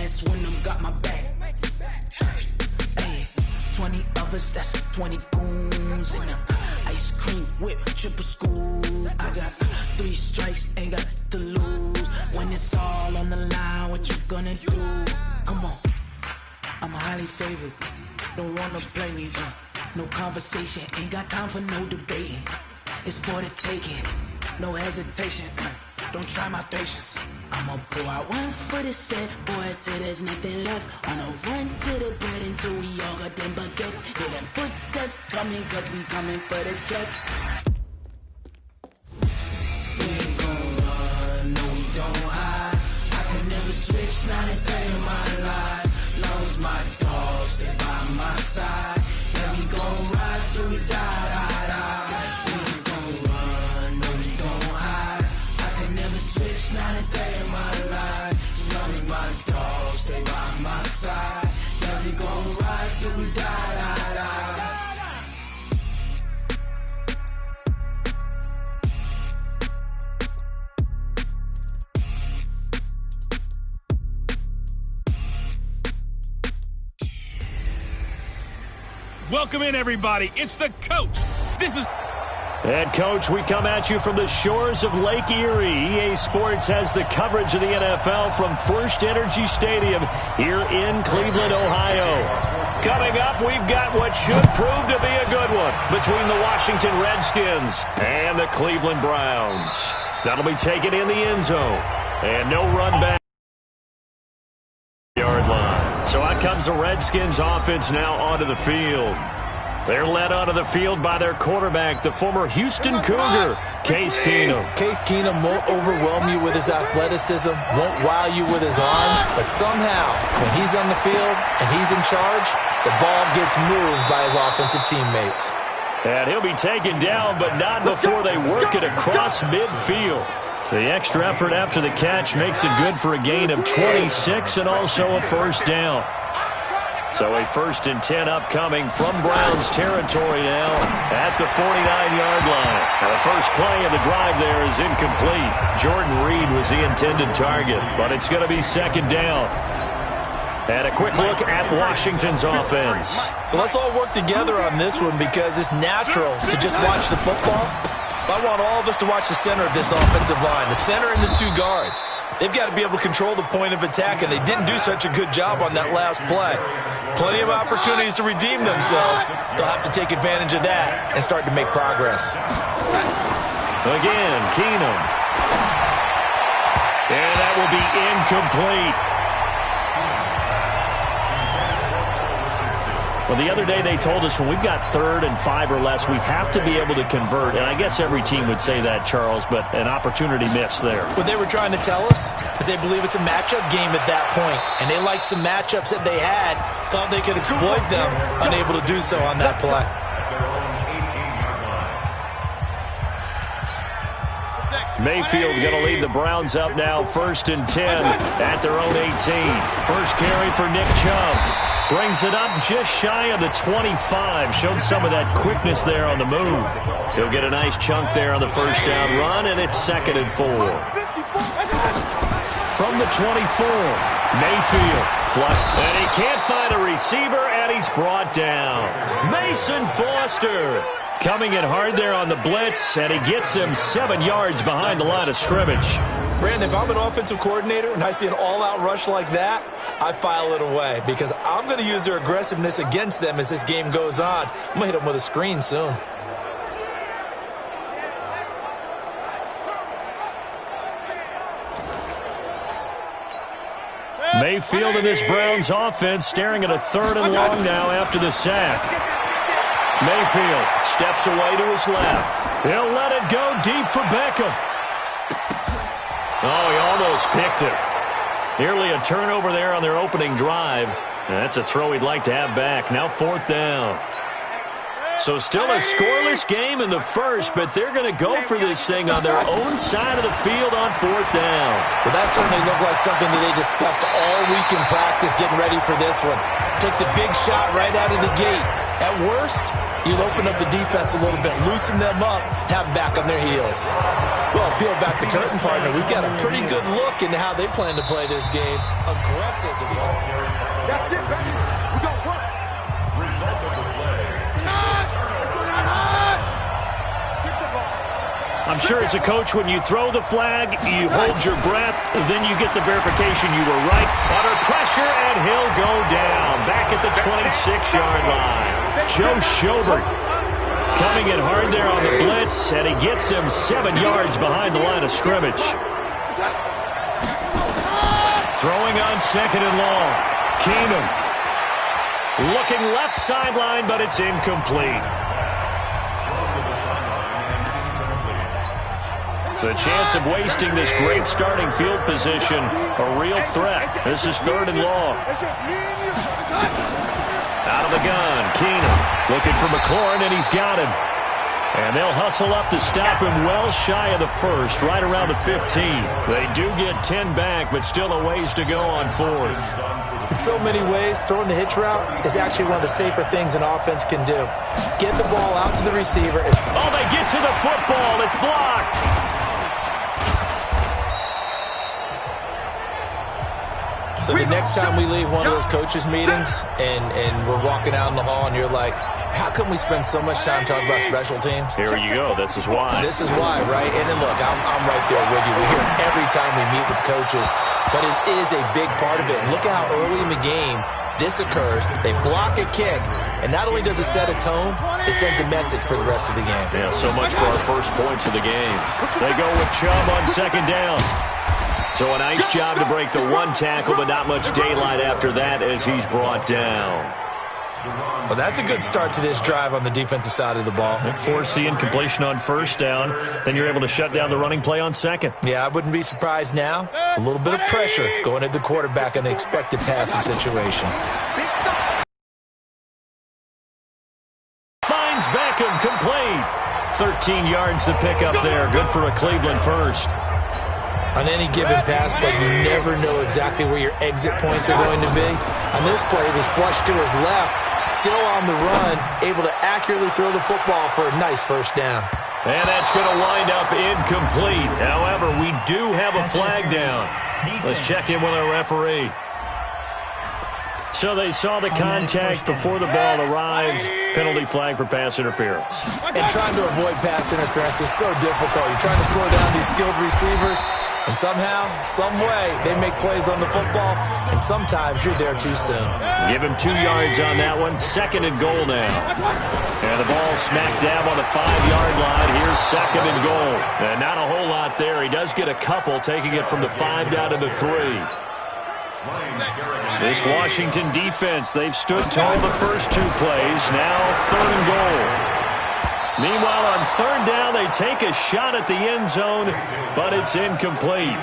that's when them got my back. Hey, 20 of us, that's 20 goons in them. Ice cream whip, triple school. I got 3 strikes, ain't got to lose. When it's all on the line, what you gonna do? Come on, I'm highly favored. Don't wanna play me, no conversation, ain't got time for no debating. It's for the taking, no hesitation. Don't try my patience. I'ma pull out one for the set, boy, till there's nothing left. On a run to the bread until we all got them baguettes. Hear them footsteps coming, cause we coming for the check. We ain't gon' run, no we don't hide. I could never switch, not a day in my life. Long as my dogs, they by my side. Yeah, we gon' ride till we die, die, die. We ain't gon' run, no we don't hide. I could never switch, not a day in my life. As long as my dogs, they by my side. Yeah, we gon' ride till we die, die, die. Welcome in, everybody. It's the coach. This is... And, Coach, we come at you from the shores of Lake Erie. EA Sports has the coverage of the NFL from First Energy Stadium here in Cleveland, Ohio. Coming up, we've got what should prove to be a good one between the Washington Redskins and the Cleveland Browns. That'll be taken in the end zone. And no run back. Yard line. So out comes the Redskins offense now onto the field. They're led onto the field by their quarterback, the former Houston Cougar, Case Keenum. Case Keenum won't overwhelm you with his athleticism, won't wow you with his arm, but somehow, when he's on the field and he's in charge, the ball gets moved by his offensive teammates. And he'll be taken down, but not before they work it across midfield. The extra effort after the catch makes it good for a gain of 26 and also a first down. So a 1st and 10 upcoming from Browns territory now at the 49-yard line. Now the first play of the drive there is incomplete. Jordan Reed was the intended target, but it's going to be 2nd down. And a quick look at Washington's offense. So let's all work together on this one because it's natural to just watch the football. I want all of us to watch the center of this offensive line, the center and the 2 guards. They've got to be able to control the point of attack, and they didn't do such a good job on that last play. Plenty of opportunities to redeem themselves. They'll have to take advantage of that and start to make progress. Again, Keenum. And that will be incomplete. Well, the other day they told us when we've got 3rd and 5 or less, we have to be able to convert. And I guess every team would say that, Charles, but an opportunity missed there. What they were trying to tell us is they believe it's a matchup game at that point. And they liked some matchups that they had, thought they could exploit them, unable to do so on that play. Mayfield going to lead the Browns up now, 1st and 10 at their own 18. First carry for Nick Chubb. Brings it up just shy of the 25. Showed some of that quickness there on the move. He'll get a nice chunk there on the first down run, and it's 2nd and 4. From the 24, Mayfield. And he can't find a receiver, and he's brought down. Mason Foster coming in hard there on the blitz, and he gets him 7 yards behind the line of scrimmage. Brandon, if I'm an offensive coordinator and I see an all-out rush like that, I file it away because I'm going to use their aggressiveness against them as this game goes on. I'm going to hit them with a screen soon. Mayfield and this Browns offense staring at a 3rd and long now after the sack. Mayfield steps away to his left. He'll let it go deep for Beckham. Oh, he almost picked it. Nearly a turnover there on their opening drive. That's a throw he'd like to have back. Now 4th down. So still a scoreless game in the first, but they're going to go for this thing on their own side of the field on 4th down. Well, that certainly looked like something that they discussed all week in practice getting ready for this one. Take the big shot right out of the gate. At worst, you'll open up the defense a little bit, loosen them up, have them back on their heels. Well, peel back the curtain, partner. We've got a pretty good look into how they plan to play this game. Aggressive. That's it, baby. We got work. Result of the play. I'm sure as a coach, when you throw the flag, you hold your breath, then you get the verification you were right. Under pressure, and he'll go down. Back at the 26-yard line. Joe Schobert coming in hard there on the blitz, and he gets him 7 yards behind the line of scrimmage. Throwing on 2nd and long. Keenum looking left sideline, but it's incomplete. The chance of wasting this great starting field position, a real threat. This is 3rd and long. Out of the gun, Keenum looking for McLaurin, and he's got him. And they'll hustle up to stop him well shy of the first, right around the 15. They do get 10 back, but still a ways to go on 4th. In so many ways, throwing the hitch route is actually one of the safer things an offense can do. Get the ball out to the receiver. Oh, they get to the football. It's blocked. So the next time we leave one of those coaches' meetings and we're walking out in the hall and you're like, how come we spend so much time talking about special teams? Here you go. This is why. This is why, right? And then look, I'm right there with you. We hear it every time we meet with coaches, but it is a big part of it. And look at how early in the game this occurs. They block a kick, and not only does it set a tone, it sends a message for the rest of the game. Yeah, so much for our first points of the game. They go with Chubb on 2nd down. So a nice job to break the 1 tackle, but not much daylight after that as he's brought down. Well, that's a good start to this drive on the defensive side of the ball. Force incompletion on 1st down. Then you're able to shut down the running play on 2nd. Yeah, I wouldn't be surprised now. A little bit of pressure going at the quarterback in the expected passing situation. Finds Beckham complete. 13 yards to pick up there. Good for a Cleveland first. On any given pass play, you never know exactly where your exit points are going to be. On this play, it was flushed to his left, still on the run, able to accurately throw the football for a nice 1st down. And that's going to wind up incomplete. However, we do have a flag down. Let's check in with our referee. So they saw the contact before the ball arrived. Penalty flag for pass interference. And trying to avoid pass interference is so difficult. You're trying to slow down these skilled receivers, and somehow, some way, they make plays on the football, and sometimes you're there too soon. Give him 2 yards on that one. 2nd and goal now. And the ball smack dab on the 5-yard line. Here's 2nd and goal. And not a whole lot there. He does get a couple, taking it from the 5 down to the 3. This Washington defense, they've stood tall the first 2 plays. Now 3rd and goal. Meanwhile, on 3rd down, they take a shot at the end zone, but it's incomplete.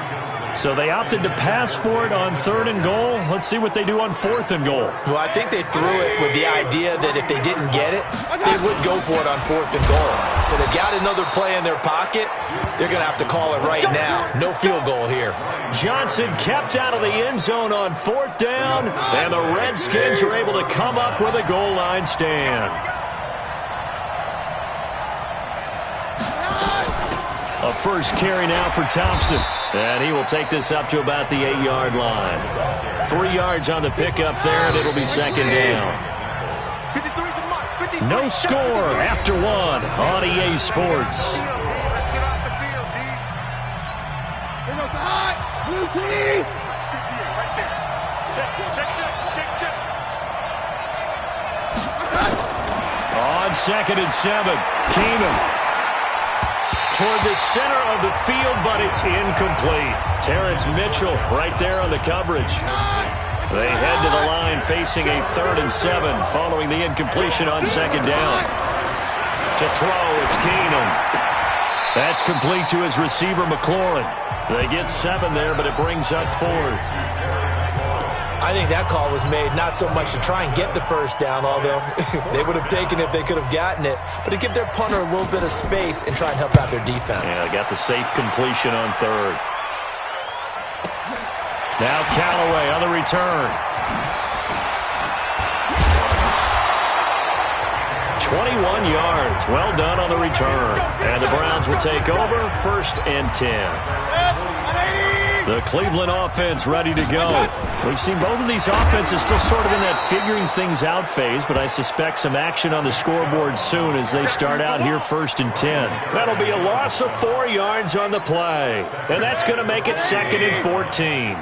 So they opted to pass for it on 3rd and goal. Let's see what they do on 4th and goal. Well, I think they threw it with the idea that if they didn't get it, they would go for it on 4th and goal. So they've got another play in their pocket. They're going to have to call it right now. No field goal here. Johnson kept out of the end zone on 4th down, and the Redskins are able to come up with a goal line stand. A first carry now for Thompson, and he will take this up to about the 8-yard line. 3 yards on the pickup there, and it'll be 2nd down. No score after 1 on EA Sports. On 2nd and 7, Keenum toward the center of the field, but it's incomplete. Terrence Mitchell right there on the coverage. They head to the line facing a 3rd and 7 following the incompletion on 2nd down. To throw, it's Keenum. That's complete to his receiver, McLaurin. They get 7 there, but it brings up 4th. I think that call was made not so much to try and get the 1st down, although they would have taken it if they could have gotten it, but to give their punter a little bit of space and try and help out their defense. Yeah, they got the safe completion on 3rd. Now Callaway on the return. 21 yards. Well done on the return. And the Browns will take over 1st and 10. The Cleveland offense ready to go. We've seen both of these offenses still sort of in that figuring things out phase, but I suspect some action on the scoreboard soon as they start out here 1st and 10. That'll be a loss of 4 yards on the play. And that's going to make it 2nd and 14.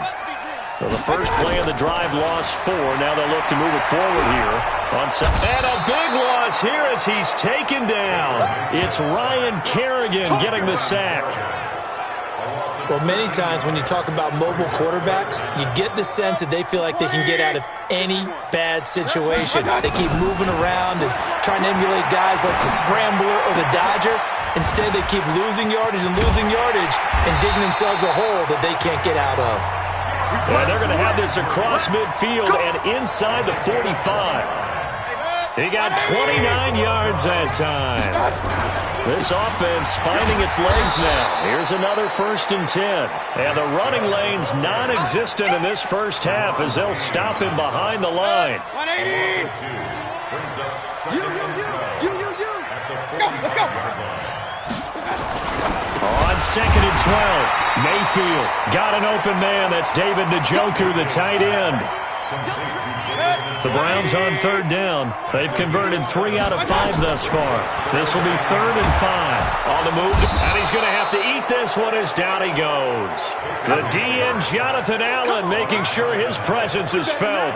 So the first play of the drive lost 4. Now they'll look to move it forward here. And a big loss here as he's taken down. It's Ryan Kerrigan getting the sack. Well, many times when you talk about mobile quarterbacks, you get the sense that they feel like they can get out of any bad situation. They keep moving around and trying to emulate guys like the scrambler or the dodger. Instead, they keep losing yardage and digging themselves a hole that they can't get out of. And they're going to have this across midfield and inside the 45. He got 29 yards that time. This offense finding its legs now. Here's another 1st and 10. And the running lane's non-existent in this first half as they'll stop him behind the line. 180. On 2nd and 12, Mayfield got an open man. That's David Njoku, the tight end. The Browns on 3rd down. They've converted 3 out of 5 thus far. This will be 3rd and 5. On the move, and he's going to have to eat this one as down he goes. The DN, Jonathan Allen, making sure his presence is felt.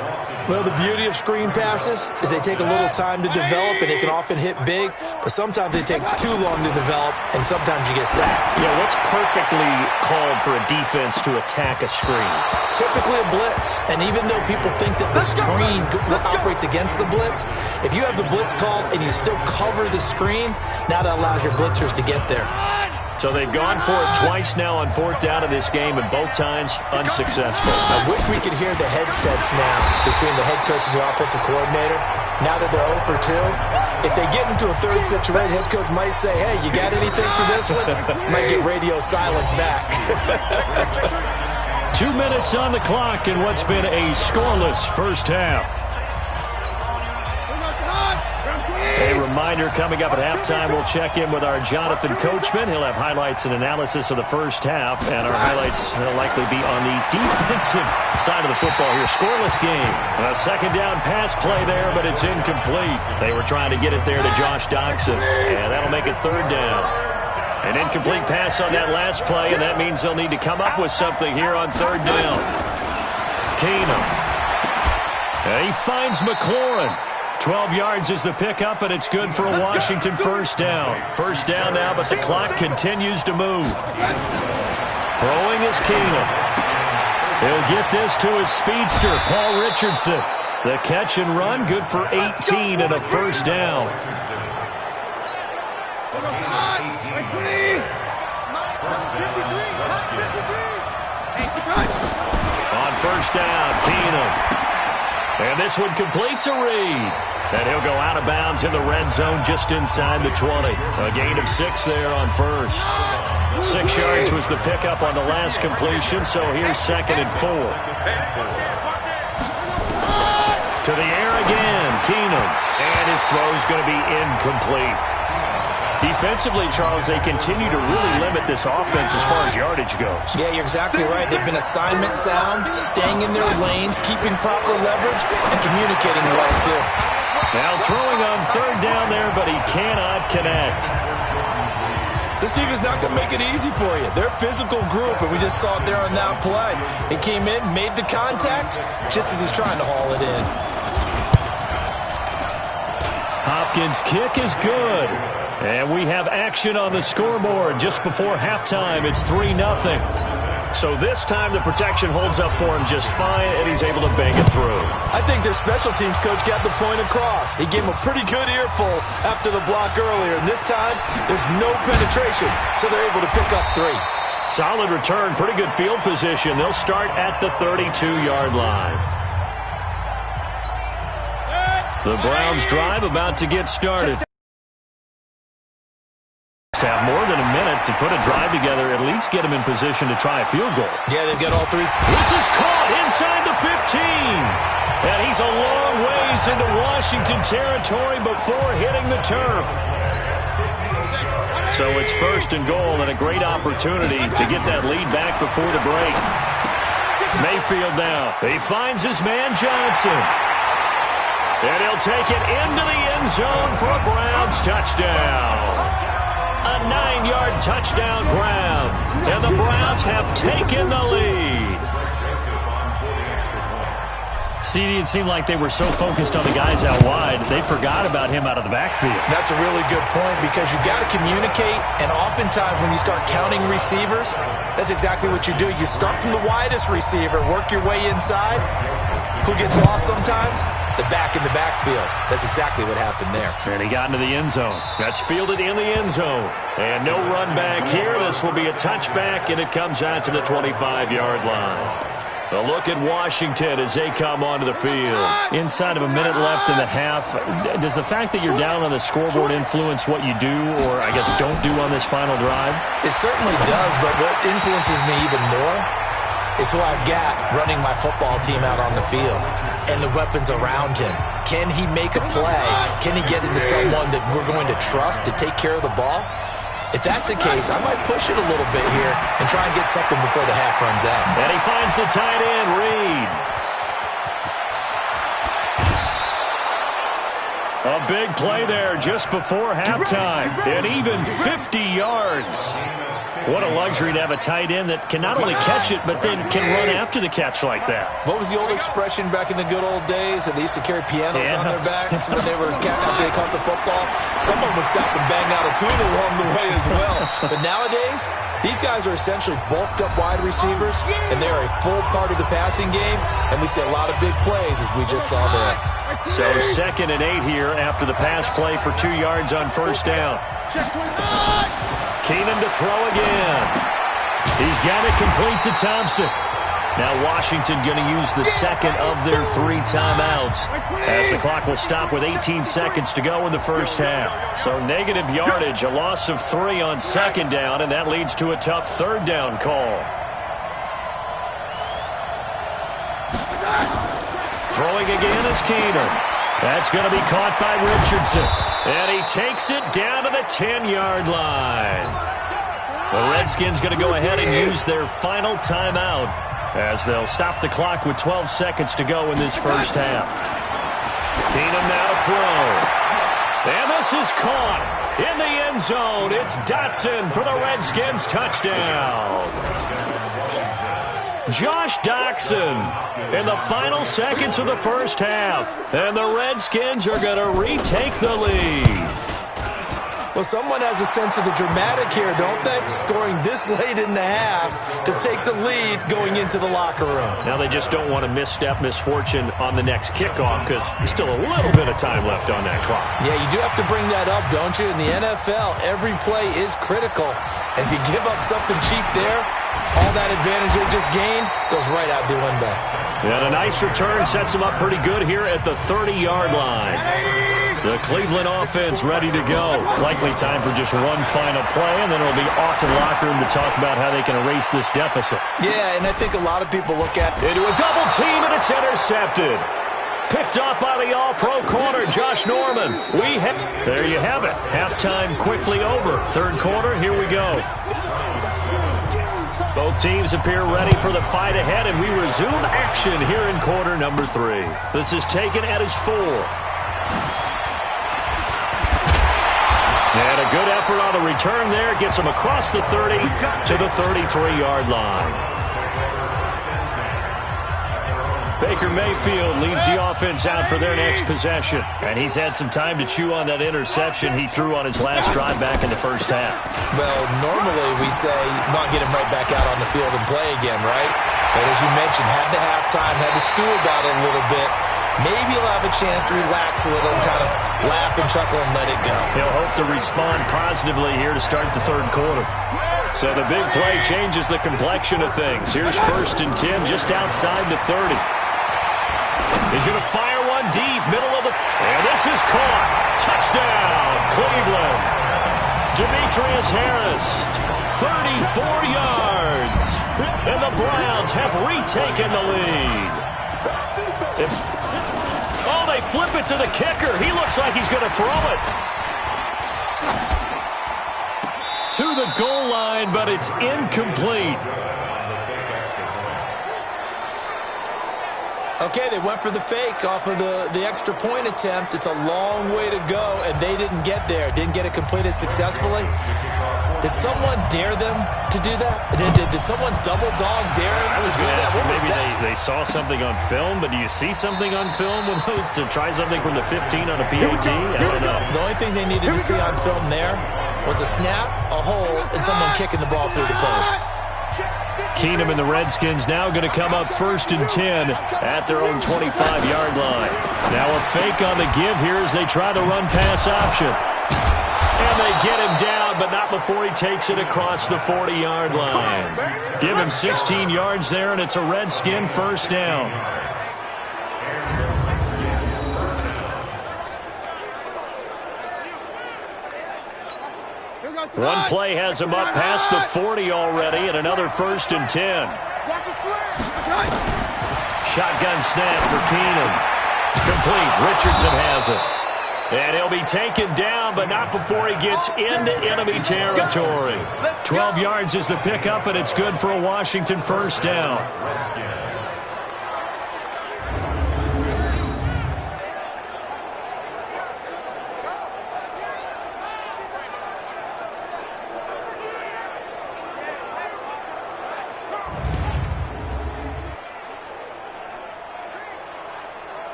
Well, the beauty of screen passes is they take a little time to develop, and they can often hit big, but sometimes they take too long to develop, and sometimes you get sacked. Yeah, what's perfectly called for a defense to attack a screen? Typically a blitz, and even though people think that the screen operates against the blitz, if you have the blitz called and you still cover the screen, now that allows your blitzers to get there. So they've gone for it twice now on 4th down in this game, and both times unsuccessful. I wish we could hear the headsets now between the head coach and the offensive coordinator. Now that they're 0 for 2, if they get into a 3rd situation, head coach might say, hey, you got anything for this one? Might get radio silence back. 2 minutes on the clock in what's been a scoreless first half. A reminder, coming up at halftime, we'll check in with our Jonathan Coachman. He'll have highlights and analysis of the first half, and our highlights will likely be on the defensive side of the football here. Scoreless game. A 2nd down pass play there, but it's incomplete. They were trying to get it there to Josh Doctson, and that'll make it 3rd down. An incomplete pass on that last play, and that means they'll need to come up with something here on 3rd down. Keenum. And he finds McLaurin. 12 yards is the pickup, and it's good for a Washington 1st down. 1st down now, but the clock continues to move. Throwing is Keenum. He'll get this to his speedster, Paul Richardson. The catch and run, good for 18 and a 1st down. On 1st down, Keenum. And this one complete to Reed. And he'll go out of bounds in the red zone just inside the 20. A gain of 6 there on 1st. 6 yards was the pickup on the last completion, so here's 2nd and 4. To the air again, Keenum. And his throw's going to be incomplete. Defensively, Charles, they continue to really limit this offense as far as yardage goes. Yeah, you're exactly right. They've been assignment sound, staying in their lanes, keeping proper leverage, and communicating well, too. Now throwing on 3rd down there, but he cannot connect. This defense is not going to make it easy for you. They're a physical group, and we just saw it there on that play. He came in, made the contact, just as he's trying to haul it in. Hopkins' kick is good. And we have action on the scoreboard just before halftime. It's 3-0. So this time the protection holds up for him just fine, and he's able to bang it through. I think their special teams coach got the point across. He gave him a pretty good earful after the block earlier, and this time there's no penetration, so they're able to pick up 3. Solid return, pretty good field position. They'll start at the 32-yard line. The Browns drive about to get started. Have more than a minute to put a drive together, at least get them in position to try a field goal. Yeah, they've got all 3. This is caught inside the 15. And he's a long ways gets into Washington territory before hitting the turf. So it's 1st and goal and a great opportunity to get that lead back before the break. Mayfield now. He finds his man Johnson. And he'll take it into the end zone for a Browns touchdown. A 9-yard touchdown grab. And the Browns have taken the lead. CD, it seemed like they were so focused on the guys out wide, they forgot about him out of the backfield. That's a really good point because you got to communicate, and oftentimes when you start counting receivers, that's exactly what you do. You start from the widest receiver, work your way inside. Who gets lost sometimes? The back in the backfield. That's exactly what happened there. And he got into the end zone. That's fielded in the end zone. And no run back here. This will be a touchback, and it comes out to the 25-yard line. A look at Washington as they come onto the field. Inside of a minute left in the half, does the fact that you're down on the scoreboard influence what you do or, I guess, don't do on this final drive? It certainly does, but what influences me even more is who I've got running my football team out on the field and the weapons around him. Can he make a play? Can he get into someone that we're going to trust to take care of the ball? If that's the case, I might push it a little bit here and try and get something before the half runs out. And he finds the tight end, Reed. A big play there just before halftime. And even 50 yards. What a luxury to have a tight end that can not only catch it, but then can run after the catch like that. What was the old expression back in the good old days that they used to carry pianos on their backs when they caught the football? Someone would stop and bang out a tune along the way as well. But nowadays, these guys are essentially bulked up wide receivers, and they are a full part of the passing game, and we see a lot of big plays as we just saw there. So 2nd and 8 here after the pass play for 2 yards on first down. Keenan to throw again. He's got it complete to Thompson. Now Washington going to use the second of their 3 timeouts as the clock will stop with 18 seconds to go in the first half. So negative yardage, a loss of 3 on 2nd down, and that leads to a tough 3rd down call. Throwing again is Keenan. That's going to be caught by Richardson. And he takes it down to the 10-yard line. The Redskins going to go ahead and use their final timeout as they'll stop the clock with 12 seconds to go in this first half. Keenan now to throw. And this is caught in the end zone. It's Dotson for the Redskins touchdown. Josh Doctson in the final seconds of the first half. And the Redskins are going to retake the lead. Well, someone has a sense of the dramatic here, don't they? Scoring this late in the half to take the lead going into the locker room. Now they just don't want to misstep misfortune on the next kickoff because there's still a little bit of time left on that clock. Yeah, you do have to bring that up, don't you? In the NFL, every play is critical. And if you give up something cheap there, all that advantage they just gained goes right out the window. And a nice return sets them up pretty good here at the 30-yard line. The Cleveland offense ready to go. Likely time for just one final play, and then it'll be off to the locker room to talk about how they can erase this deficit. Yeah, and I think a lot of people look at into a double team, and it's intercepted. Picked up by the all-pro corner, Josh Norman. There you have it. Halftime quickly over. 3rd quarter, here we go. Both teams appear ready for the fight ahead, and we resume action here in quarter number 3. This is taken at his 4. And a good effort on the return there. Gets him across the 30 to the 33-yard line. Baker Mayfield leads the offense out for their next possession. And he's had some time to chew on that interception he threw on his last drive back in the first half. Well, normally we say not get him right back out on the field and play again, right? But as you mentioned, had the halftime, had to stew about it a little bit. Maybe he'll have a chance to relax a little and kind of laugh and chuckle and let it go. He'll hope to respond positively here to start the 3rd quarter. So the big play changes the complexion of things. Here's 1st and 10 just outside the 30. He's going to fire one deep, middle of the... And this is caught. Touchdown, Cleveland. Demetrius Harris, 34 yards. And the Browns have retaken the lead. They flip it to the kicker. He looks like he's going to throw it. To the goal line, but it's incomplete. Okay, they went for the fake off of the extra point attempt. It's a long way to go, and they didn't get there. Didn't get it completed successfully. Did someone dare them to do that? Did someone double dog dare them to do that? What was maybe that? they saw something on film, but do you see something on film with those to try something from the 15 on a PAT? I don't know. The only thing they needed to see on film there was a snap, a hole, and someone kicking the ball through the post. Keenum and the Redskins now going to come up 1st and 10 at their own 25-yard line. Now a fake on the give here as they try the run-pass option. And they get him down, but not before he takes it across the 40-yard line. Give him 16 yards there, and it's a Redskin 1st down. One play has him up past the 40 already, and another 1st and 10. Shotgun snap for Keenum. Complete. Richardson has it. And he'll be taken down, but not before he gets into enemy territory. 12 yards is the pickup, and it's good for a Washington 1st down.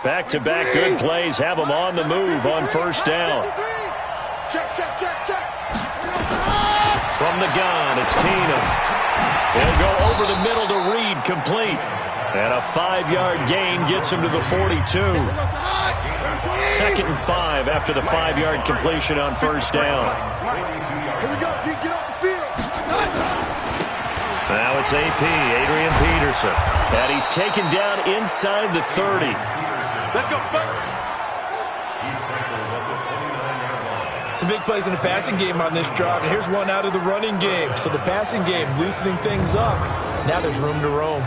Back-to-back good plays have them on the move on 1st down. From the gun, it's Keenum. He'll go over the middle to Reed, complete. And a 5-yard gain gets him to the 42. 2nd and 5 after the 5-yard completion on 1st down. Here we go, D, get off the field. Now it's AP, Adrian Peterson. And he's taken down inside the 30. Let's go, Some big plays in the passing game on this drive, and here's one out of the running game. So the passing game loosening things up. Now there's room to roam.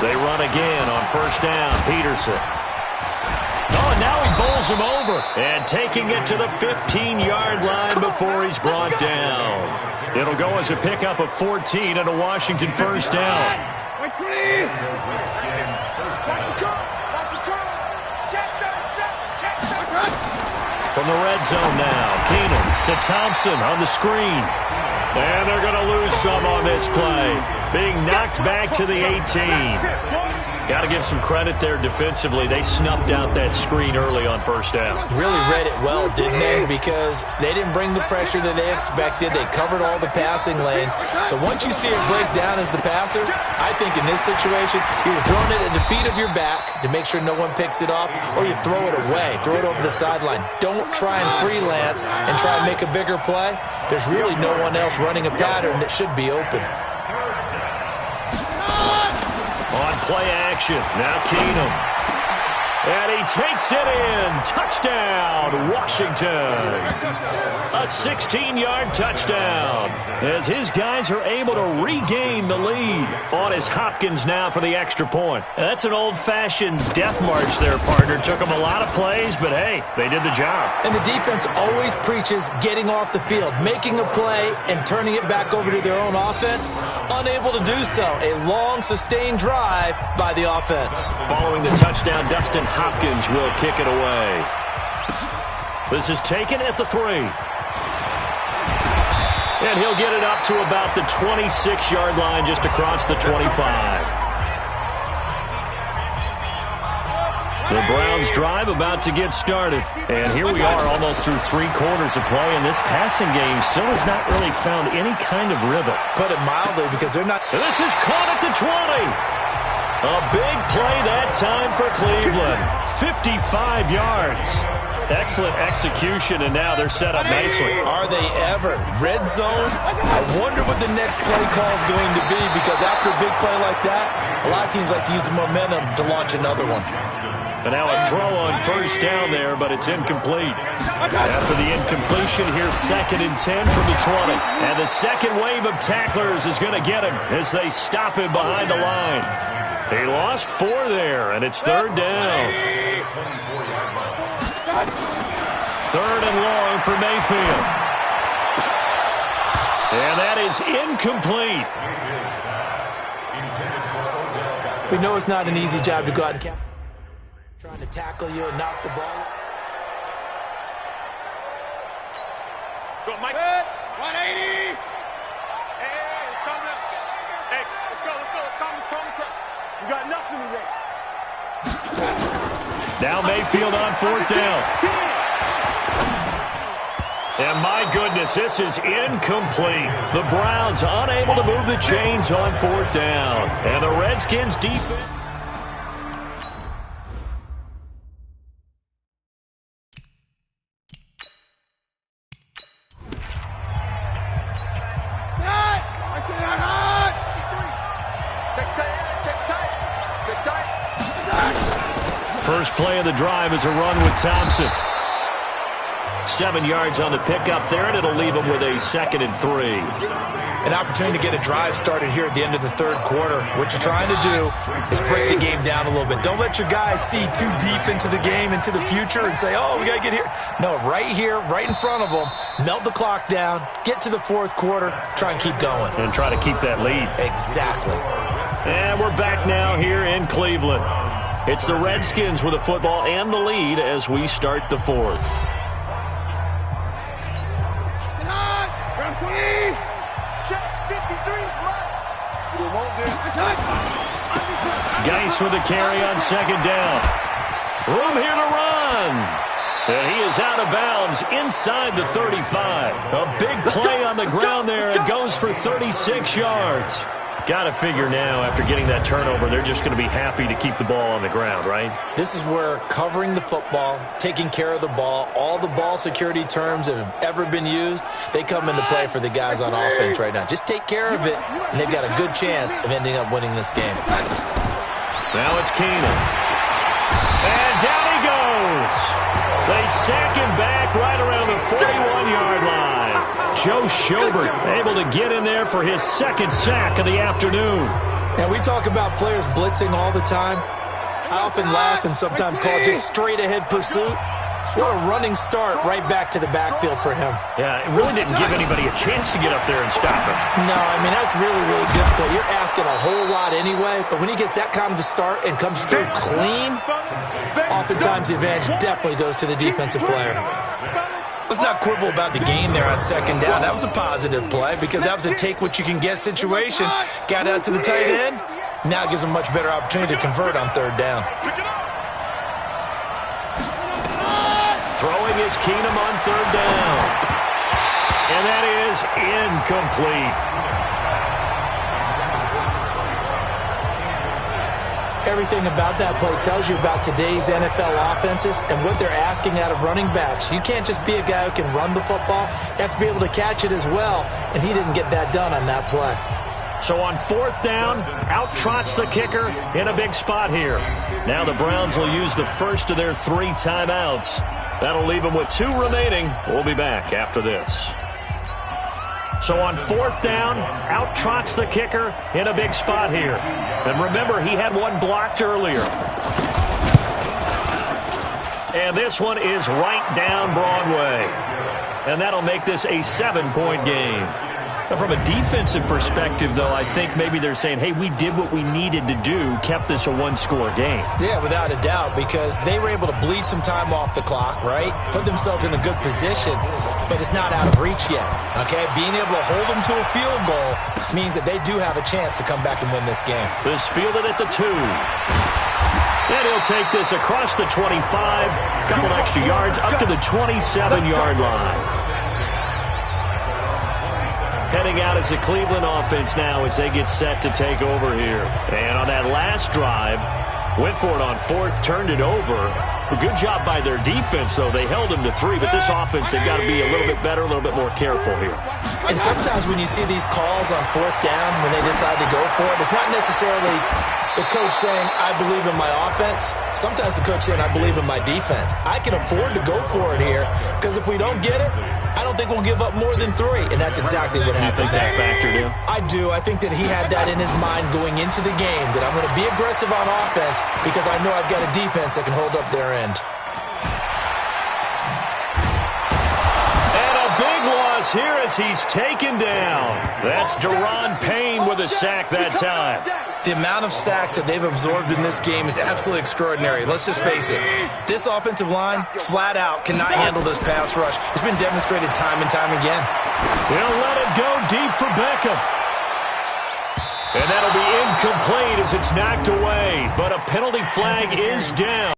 They run again on 1st down. Peterson. Oh, and now he bowls him over. And taking it to the 15-yard line before he's brought down. It'll go as a pickup of 14 and a Washington 1st down. From the red zone now. Keenum to Thompson on the screen. And they're going to lose some on this play. Being knocked back to the 18. Got to give some credit there defensively. They snuffed out that screen early on 1st down. Really read it well, didn't they? Because they didn't bring the pressure that they expected. They covered all the passing lanes. So once you see it break down as the passer, I think in this situation, you're throwing it at the feet of your back to make sure no one picks it off, or you throw it away. Throw it over the sideline. Don't try and freelance and try and make a bigger play. There's really no one else running a pattern that should be open. On play action, now Keenum. And he takes it in. Touchdown, Washington. A 16-yard touchdown as his guys are able to regain the lead. On is Hopkins now for the extra point. That's an old-fashioned death march there, partner. Took them a lot of plays, but hey, they did the job. And the defense always preaches getting off the field, making a play, and turning it back over to their own offense. Unable to do so. A long, sustained drive by the offense. Following the touchdown, Dustin Hopkins will kick it away. This is taken at the 3. And he'll get it up to about the 26-yard line, just across the 25. The Browns drive about to get started. And here we are almost through 3 quarters of play, and this passing game still has not really found any kind of rhythm. Put it mildly, because they're not... This is caught at the 20. A big play that time for Cleveland. 55 yards. Excellent execution, and now they're set up nicely. Are they ever? Red zone? I wonder what the next play call is going to be, because after a big play like that, a lot of teams like to use the momentum to launch another one. And now a throw on first down there, but it's incomplete. After the incompletion, here's 2nd and 10 from the 20. And the second wave of tacklers is going to get him as they stop him behind the line. He lost 4 there, and it's 3rd down. 3rd and long for Mayfield. And that is incomplete. We know it's not an easy job to go out and catch. Trying to tackle you and knock the ball. Go, Mike. 180. Hey, it's coming up. Hey, let's go. It's coming. You got nothing today. Now Mayfield on 4th down. And my goodness, this is incomplete. The Browns unable to move the chains on 4th down. And the Redskins defense. First play of the drive is a run with Thompson. 7 yards on the pickup there, and it'll leave him with a 2nd and 3. An opportunity to get a drive started here at the end of the 3rd quarter. What you're trying to do is break the game down a little bit. Don't let your guys see too deep into the game, into the future, and say, oh, we got to get here. No, right here, right in front of them, melt the clock down, get to the 4th quarter, try and keep going. And try to keep that lead. Exactly. And we're back now here in Cleveland. It's the Redskins with the football and the lead as we start the 4th. Geis with the carry on 2nd down. Room here to run. And he is out of bounds inside the 35. A big play on the ground there. It goes for 36 yards. Got to figure now, after getting that turnover, they're just going to be happy to keep the ball on the ground, right? This is where covering the football, taking care of the ball, all the ball security terms that have ever been used, they come into play for the guys on offense right now. Just take care of it, and they've got a good chance of ending up winning this game. Now it's Keenan. And down he goes. They sack him back right around the 41-yard line. Joe Schobert able to get in there for his 2nd sack of the afternoon. And we talk about players blitzing all the time. I often laugh and sometimes call it just straight-ahead pursuit. What a running start right back to the backfield for him. Yeah, it really didn't give anybody a chance to get up there and stop him. No, I mean, that's really, really difficult. You're asking a whole lot anyway, but when he gets that kind of a start and comes through clean, oftentimes the advantage definitely goes to the defensive player. Let's not quibble about the game there on 2nd down. That was a positive play because that was a take-what-you-can-get situation. Got out to the tight end. Now it gives them a much better opportunity to convert on 3rd down. Throwing is Keenum on 3rd down. And that is incomplete. Everything about that play tells you about today's NFL offenses and what they're asking out of running backs. You can't just be a guy who can run the football. You have to be able to catch it as well, and he didn't get that done on that play. So on 4th down, out trots the kicker in a big spot here. Now the Browns will use the first of their 3 timeouts. That'll leave them with 2 remaining. We'll be back after this. So on 4th down, out trots the kicker in a big spot here. And remember, he had one blocked earlier. And this one is right down Broadway. And that'll make this a 7-point game. Now, from a defensive perspective, though, I think maybe they're saying, hey, we did what we needed to do, kept this a 1-score game. Yeah, without a doubt, because they were able to bleed some time off the clock, right? Put themselves in a good position, but it's not out of reach yet, okay? Being able to hold them to a field goal means that they do have a chance to come back and win this game. This fielded at the 2. And he'll take this across the 25, a couple extra yards, up to the 27-yard line. heading out as the Cleveland offense now as they get set to take over here. And on that last drive, went for it on fourth, turned it over. A good job by their defense, though. They held them to 3, but this offense, they've got to be a little bit better, a little bit more careful here. And sometimes when you see these calls on fourth down, when they decide to go for it, it's not necessarily the coach saying, I believe in my offense. Sometimes the coach saying, I believe in my defense. I can afford to go for it here because if we don't get it, I don't think we'll give up more than 3. And that's exactly what happened there. You think that factored in? I do. I think that he had that in his mind going into the game, that I'm going to be aggressive on offense because I know I've got a defense that can hold up their end. And a big loss here as he's taken down. That's Daron Payne with a sack that time. The amount of sacks that they've absorbed in this game is absolutely extraordinary. Let's just face it. This offensive line, flat out, cannot handle this pass rush. It's been demonstrated time and time again. They'll let it go deep for Beckham. And that'll be incomplete as it's knocked away. But a penalty flag is down.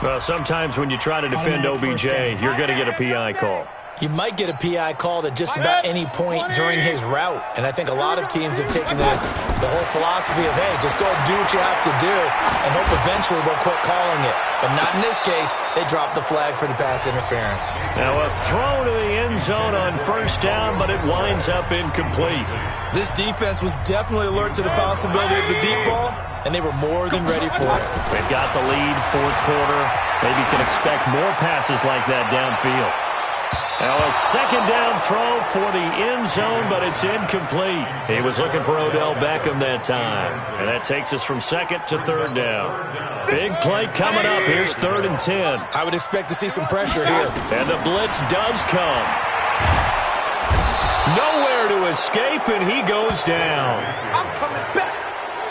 Well, sometimes when you try to defend OBJ, you're going to get a PI call. You might get a PI called at just about any point during his route. And I think a lot of teams have taken the whole philosophy of, hey, just go and do what you have to do and hope eventually they'll quit calling it. But not in this case. They dropped the flag for the pass interference. Now a throw to the end zone on first down, but it winds up incomplete. This defense was definitely alert to the possibility of the deep ball, and they were more than ready for it. They've got the lead, fourth quarter. Maybe can expect more passes like that downfield. Now a second down throw for the end zone, but it's incomplete. He was looking for Odell Beckham that time. And that takes us from second to third down. Big play coming up. Here's 3rd and 10. I would expect to see some pressure here. And the blitz does come. Nowhere to escape, and he goes down. I'm coming back.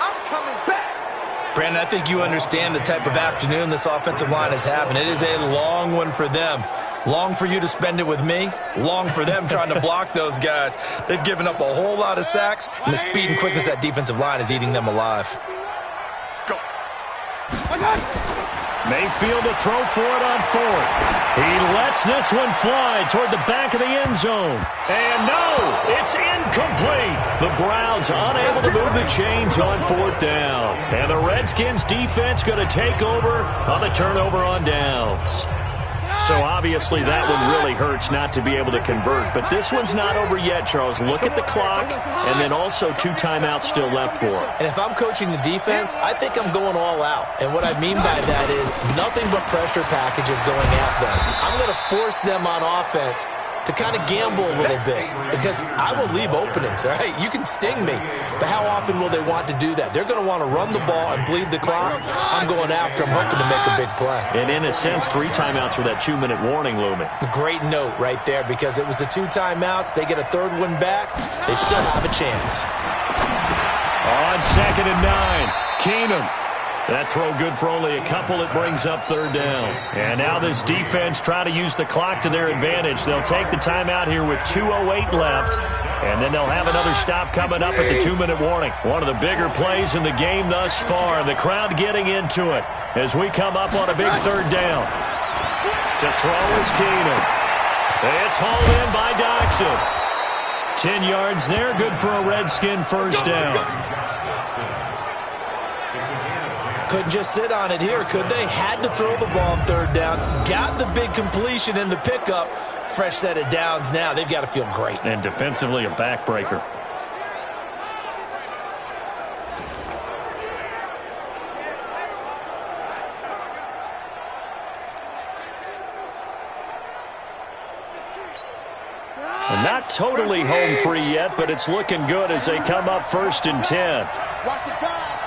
I'm coming back. Brandon, I think you understand the type of afternoon this offensive line is having. It is a long one for them. Long for you to spend it with me. Long for them trying to block those guys. They've given up a whole lot of sacks, and the speed and quickness of that defensive line is eating them alive. Go. Mayfield to throw for it on 4th. He lets this one fly toward the back of the end zone. And no, it's incomplete. The Browns unable to move the chains on 4th down. And the Redskins defense going to take over on the turnover on downs. So obviously that one really hurts not to be able to convert. But this one's not over yet, Charles. Look at the clock, and then also 2 timeouts still left for him. And if I'm coaching the defense, I think I'm going all out. And what I mean by that is nothing but pressure packages going at them. I'm going to force them on offense to kind of gamble a little bit because I will leave openings, all right? You can sting me, but how often will they want to do that? They're going to want to run the ball and bleed the clock. I'm going after them, hoping to make a big play. And in a sense, 3 timeouts with that 2-minute warning looming. A great note right there because it was the 2 timeouts. They get a 3rd one back. They still have a chance. On 2nd and 9, Keenum. That throw good for only a couple. It brings up 3rd down. And now this defense try to use the clock to their advantage. They'll take the timeout here with 2:08 left. And then they'll have another stop coming up at the 2-minute warning. One of the bigger plays in the game thus far. The crowd getting into it as we come up on a big 3rd down. To throw is Keenum. It's hauled in by Doxson. 10 yards there. Good for a Redskin first down. Couldn't just sit on it here, could they? Had to throw the ball on 3rd down. Got the big completion in the pickup. Fresh set of downs now. They've got to feel great. And defensively, a backbreaker. And not totally home free yet, but it's looking good as they come up 1st and 10. Watch the pass.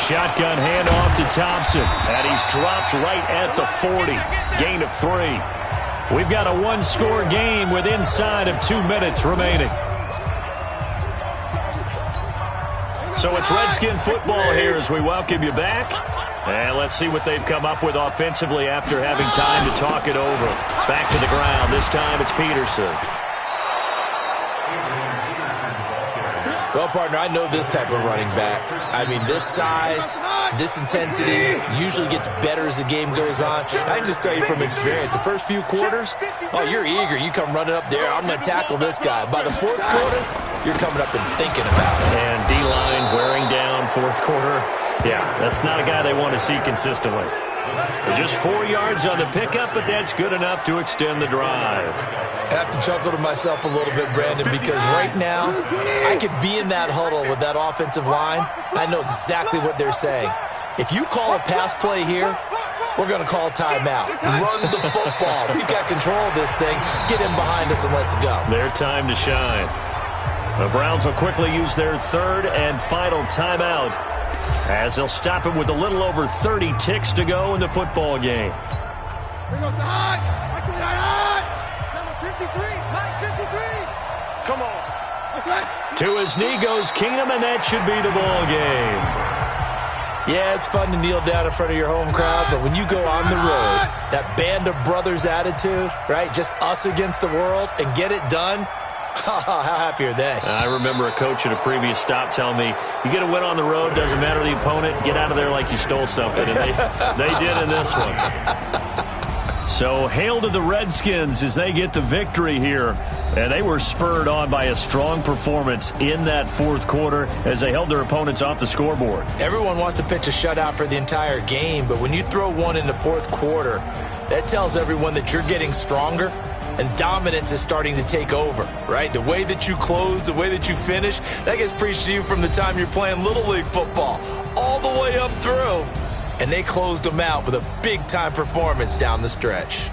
Shotgun handoff to Thompson. And he's dropped right at the 40. Gain of 3. We've got a 1-score game with inside of 2 minutes remaining. So it's Redskin football here as we welcome you back. And let's see what they've come up with offensively after having time to talk it over. Back to the ground. This time it's Peterson. Well, partner, I know this type of running back. I mean, this size, This intensity usually gets better as the game goes on. I can just tell you from experience, the first few quarters, oh, you're eager. You come running up there, I'm going to tackle this guy. By the fourth quarter, you're coming up and thinking about it. And D-line wearing down fourth quarter. Yeah, that's not a guy they want to see consistently. Just 4 yards on the pickup, but that's good enough to extend the drive. I have to chuckle to myself a little bit, Brandon, because right now I could be in that huddle with that offensive line. I know exactly what they're saying. If you call a pass play here, we're going to call timeout. Run the football. We've got control of this thing. Get in behind us and let's go. Their time to shine. The Browns will quickly use their third and final timeout, as they'll stop it with a little over 30 ticks to go in the football game. Come on. To his knee goes Keenum, and that should be the ball game. Yeah, it's fun to kneel down in front of your home crowd, but when you go on the road, that band of brothers attitude, right, just us against the world, and get it done, how happy are they? I remember a coach at a previous stop telling me, you get a win on the road, doesn't matter the opponent, get out of there like you stole something. And they did in this one. So hail to the Redskins as they get the victory here. And they were spurred on by a strong performance in that fourth quarter as they held their opponents off the scoreboard. Everyone wants to pitch a shutout for the entire game, but when you throw one in the fourth quarter, that tells everyone that you're getting stronger and dominance is starting to take over, right? The way that you close, the way that you finish, that gets preached to you from the time you're playing Little League football all the way up through. And they closed them out with a big-time performance down the stretch.